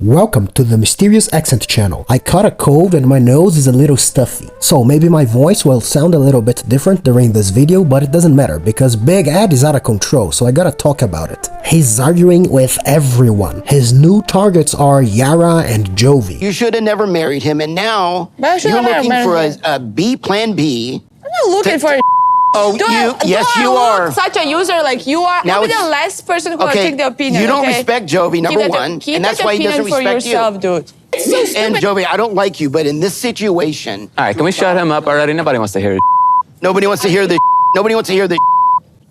Welcome to the Mysterious Accent channel. I caught a cold and my nose is a little stuffy, so maybe my voice will sound a little bit different during this video, but it doesn't matter because Big Ed is out of control, so I gotta talk about it. He's arguing with everyone. His new targets are Yara and Jovi. You should have never married him, and now you're looking for a plan B. I'm not looking for a Oh, you are. Such a user like you are. Now I'll be the last person who will take the opinion. You don't respect Jovi, number one, and that's why he doesn't respect yourself, dude. It's so stupid. And Jovi, I don't like you, but in this situation, all right, can we shut him up already? Nobody wants to hear it. Nobody wants to hear this. Nobody wants to hear this.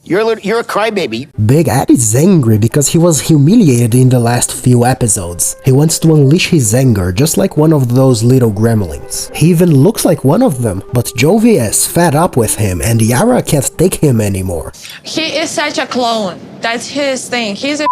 You're a crybaby. Big Ed is angry because he was humiliated in the last few episodes. He wants to unleash his anger, just like one of those little gremlins. He even looks like one of them, but Jovi is fed up with him and Yara can't take him anymore. He is such a clone. That's his thing. He's a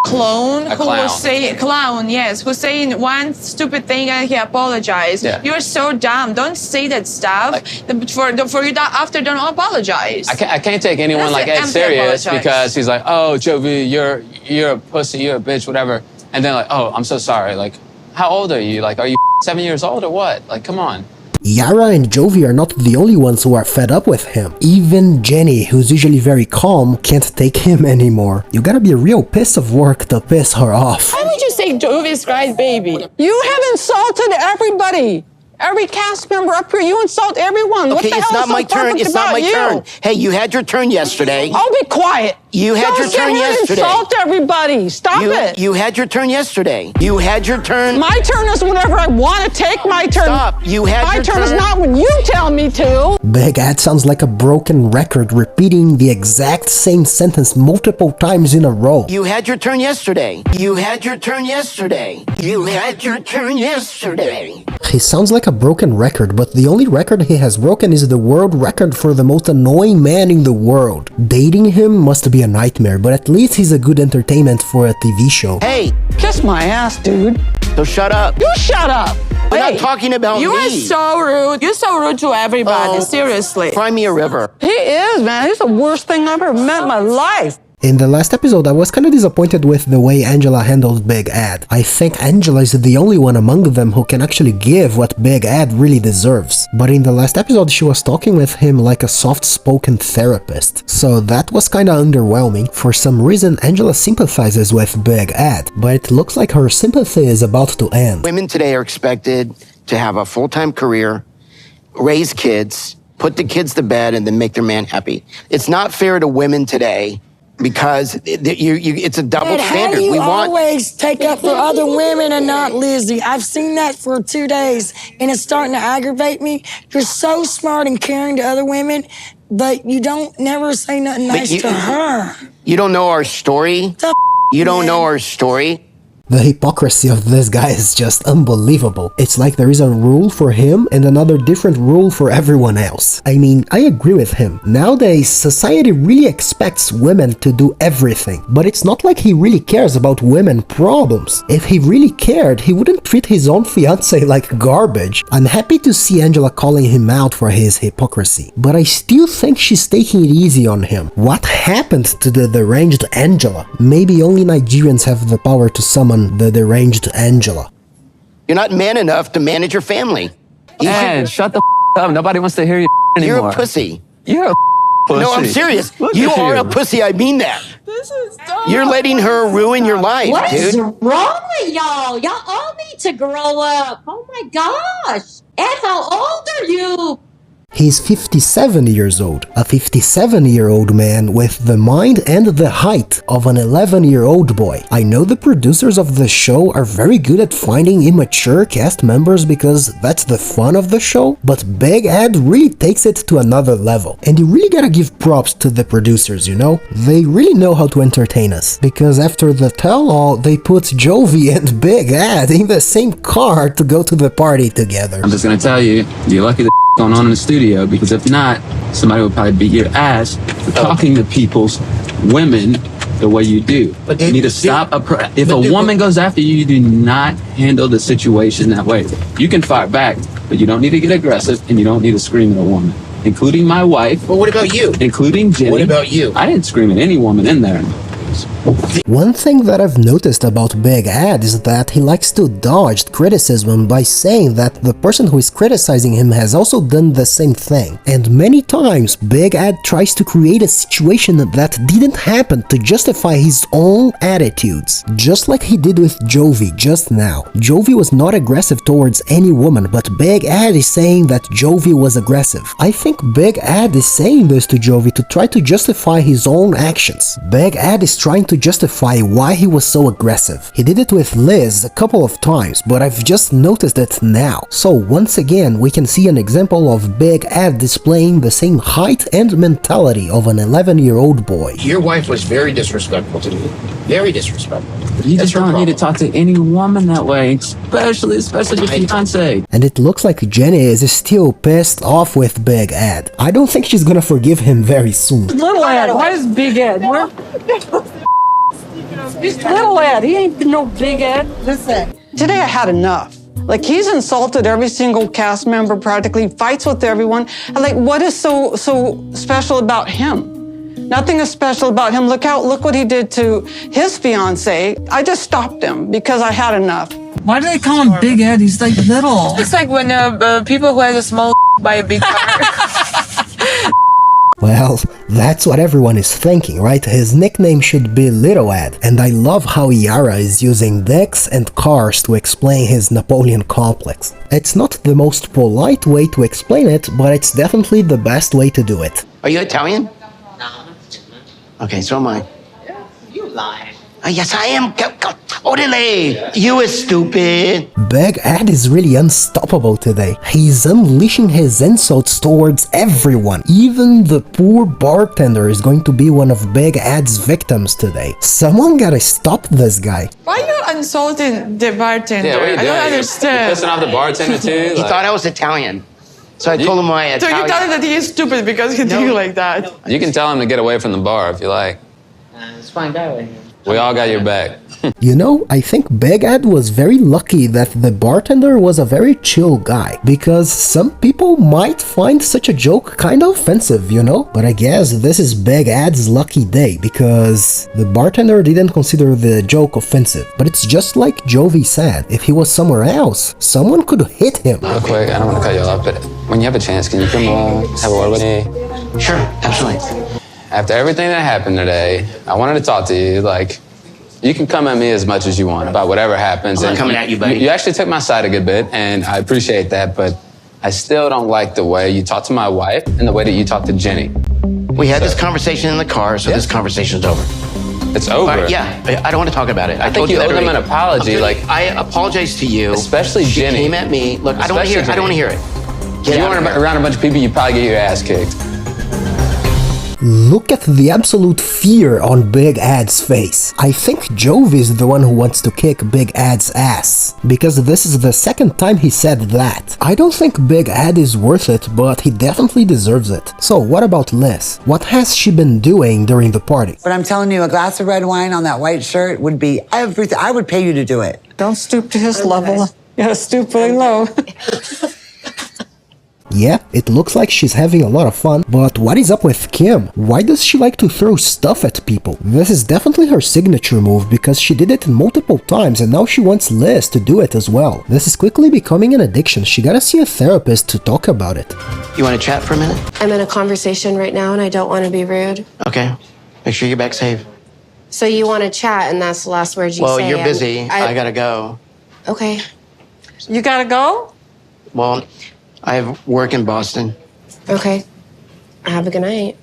clone who will say who's saying one stupid thing and he apologized. Yeah. You're so dumb. Don't say that stuff. For you after don't apologize. I can't take anyone like Ed serious because he's like, oh, Jovi, you're a pussy, you're a bitch, whatever. And then like, oh, I'm so sorry. Like, how old are you? Like, are you 7 years old or what? Like, come on. Yara and Jovi are not the only ones who are fed up with him. Even Jenny, who's usually very calm, can't take him anymore. You gotta be a real piece of work to piss her off. Why would you say Jovi's crying baby? You have insulted everybody. Every cast member up here, you insult everyone. Okay, what the hell it's not is so my turn. It's not my turn. Hey, you had your turn yesterday. Oh, be quiet. You had your turn yesterday. Insult everybody. Stop it. You had your turn yesterday. You had your turn. My turn is whenever I want to take my turn. Stop. You had my your turn. My turn is not when you tell me to. Big Ed sounds like a broken record repeating the exact same sentence multiple times in a row. You had your turn yesterday. You had your turn yesterday. You had your turn yesterday. He sounds like a broken record, but the only record he has broken is the world record for the most annoying man in the world. Dating him must be a nightmare, but at least he's a good entertainment for a TV show. Hey! Kiss my ass, dude. So shut up. You shut up. We're not talking about you me. You are so rude. You're so rude to everybody, seriously. Cry me a river. He is, man. He's the worst thing I've ever met in my life. In the last episode, I was kinda disappointed with the way Angela handled Big Ed. I think Angela is the only one among them who can actually give what Big Ed really deserves. But in the last episode, she was talking with him like a soft-spoken therapist. So that was kinda underwhelming. For some reason, Angela sympathizes with Big Ed, but it looks like her sympathy is about to end. Women today are expected to have a full-time career, raise kids, put the kids to bed, and then make their man happy. It's not fair to women today because it's a double standard. How do you always take up for other women and not Lizzie? I've seen that for 2 days, and it's starting to aggravate me. You're so smart and caring to other women, but you don't never say nothing nice to her. You don't know our story? You don't know our story? The hypocrisy of this guy is just unbelievable. It's like there is a rule for him and another different rule for everyone else. I mean, I agree with him. Nowadays, society really expects women to do everything, but it's not like he really cares about women problems. If he really cared, he wouldn't treat his own fiancé like garbage. I'm happy to see Angela calling him out for his hypocrisy, but I still think she's taking it easy on him. What happened to the deranged Angela? Maybe only Nigerians have the power to summon the deranged Angela. You're not man enough to manage your family. Man, shut the up. Nobody wants to hear you anymore. You're a pussy. You're a pussy. No, I'm serious. You are a pussy. I mean that. This is dumb. You're letting her ruin your life, what dude. What is wrong with y'all? Y'all all need to grow up. Oh my gosh. Ed, how old are you? He's 57 years old, a 57-year-old man with the mind and the height of an 11-year-old boy. I know the producers of the show are very good at finding immature cast members because that's the fun of the show, but Big Ed really takes it to another level. And you really gotta give props to the producers, you know? They really know how to entertain us, because after the tell-all, they put Jovi and Big Ed in the same car to go to the party together. I'm just gonna tell you, you're lucky going on in the studio, because if not, somebody would probably beat your ass for talking to people's women the way you do. But you need to stop. If a woman goes after you, you do not handle the situation that way. You can fight back, but you don't need to get aggressive, and you don't need to scream at a woman, including my wife. But what about you? Including Jenny. What about you? I didn't scream at any woman in there. questions. One thing that I've noticed about Big Ed is that he likes to dodge criticism by saying that the person who is criticizing him has also done the same thing. And many times, Big Ed tries to create a situation that didn't happen to justify his own attitudes. Just like he did with Jovi just now. Jovi was not aggressive towards any woman, but Big Ed is saying that Jovi was aggressive. I think Big Ed is saying this to Jovi to try to justify his own actions. Big Ed is trying to justify why he was so aggressive. He did it with Liz a couple of times, but I've just noticed it now. So once again, we can see an example of Big Ed displaying the same height and mentality of an 11-year-old boy. Your wife was very disrespectful to me. Very disrespectful. You just don't need to talk to any woman that way, especially your fiancé. And it looks like Jenny is still pissed off with Big Ed. I don't think she's gonna forgive him very soon. Little Ed, why is Big Ed? Where? Little Ed, he ain't no Big Ed. Listen. Today I had enough. Like, he's insulted every single cast member, practically fights with everyone. And like, what is so special about him? Nothing is special about him. Look what he did to his fiancée. I just stopped him because I had enough. Why do they call him Big Ed? He's like little. It's like when people who has a small buy a big car. Well, that's what everyone is thinking, right? His nickname should be Little Ed. And I love how Yara is using dicks and cars to explain his Napoleon complex. It's not the most polite way to explain it, but it's definitely the best way to do it. Are you Italian? No, I'm not German. Okay, so am I. You lying. Yes, I am. Orale! You is stupid. Big Ed is really unstoppable today. He's unleashing his insults towards everyone. Even the poor bartender is going to be one of Big Ed's victims today. Someone gotta stop this guy. Why are you insulting the bartender? Yeah, what are you doing? I don't understand. You're pissing off the bartender too? He thought I was Italian. So I told him my So Italian. you tell him that he is stupid because he do like that. You can tell him to get away from the bar if you like. Let's find out right here. We all got your back. You know, I think Big Ed was very lucky that the bartender was a very chill guy, because some people might find such a joke kind of offensive, you know? But I guess this is Big Ed's lucky day, because the bartender didn't consider the joke offensive. But it's just like Jovi said, if he was somewhere else, someone could hit him. Real quick, I don't want to cut you off, but when you have a chance, can you come have a word with me? Sure, absolutely. After everything that happened today, I wanted to talk to you. Like, you can come at me as much as you want about whatever happens. I'm not coming at you, buddy. You actually took my side a good bit, and I appreciate that, but I still don't like the way you talk to my wife and the way that you talk to Jenny. We had this conversation in the car, so this conversation's over. It's over? Yeah, I don't want to talk about it. I think you owe them an apology. Like, I apologize to you. Especially she Jenny. She came at me. Look, I don't want to hear it. I don't want to hear it. If you weren't around a bunch of people, you'd probably get your ass kicked. Look at the absolute fear on Big Ed's face. I think Jovi is the one who wants to kick Big Ed's ass, because this is the second time he said that. I don't think Big Ed is worth it, but he definitely deserves it. So what about Liz? What has she been doing during the party? But I'm telling you, a glass of red wine on that white shirt would be everything. I would pay you to do it. Don't stoop to his level. You gotta stoop really low. Yeah, it looks like she's having a lot of fun, but what is up with Kim? Why does she like to throw stuff at people? This is definitely her signature move, because she did it multiple times and now she wants Liz to do it as well. This is quickly becoming an addiction. She gotta see a therapist to talk about it. You want to chat for a minute? I'm in a conversation right now and I don't want to be rude. Okay. Make sure you're back safe. So you want to chat and that's the last words you say? Well, you're busy. I gotta go. Okay. You gotta go? Well, I have work in Boston. Okay. Have a good night.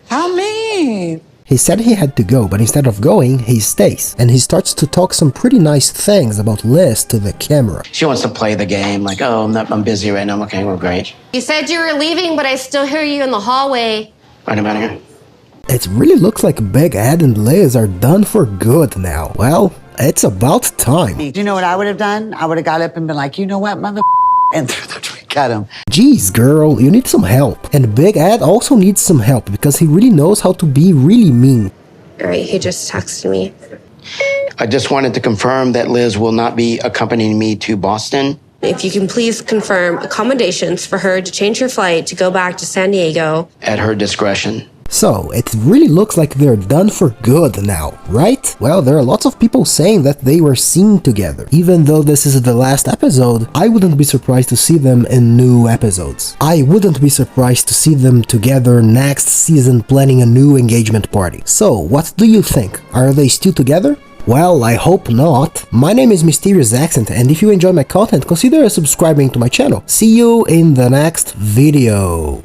How mean? He said he had to go, but instead of going, he stays. And he starts to talk some pretty nice things about Liz to the camera. She wants to play the game, like, oh, I'm busy right now. I'm okay, we're great. You said you were leaving, but I still hear you in the hallway. Right about here. It really looks like Big Ed and Liz are done for good now. Well, it's about time. Do you know what I would have done? I would have got up and been like, you know what, mother, and threw the drink at him. Jeez, girl, you need some help. And Big Ed also needs some help because he really knows how to be really mean. All right, he just texted me. I just wanted to confirm that Liz will not be accompanying me to Boston. If you can please confirm accommodations for her to change her flight to go back to San Diego. At her discretion. So, it really looks like they're done for good now, right? Well, there are lots of people saying that they were seen together. Even though this is the last episode, I wouldn't be surprised to see them in new episodes. I wouldn't be surprised to see them together next season planning a new engagement party. So, what do you think? Are they still together? Well, I hope not. My name is Mysterious Accent, and if you enjoy my content, consider subscribing to my channel. See you in the next video.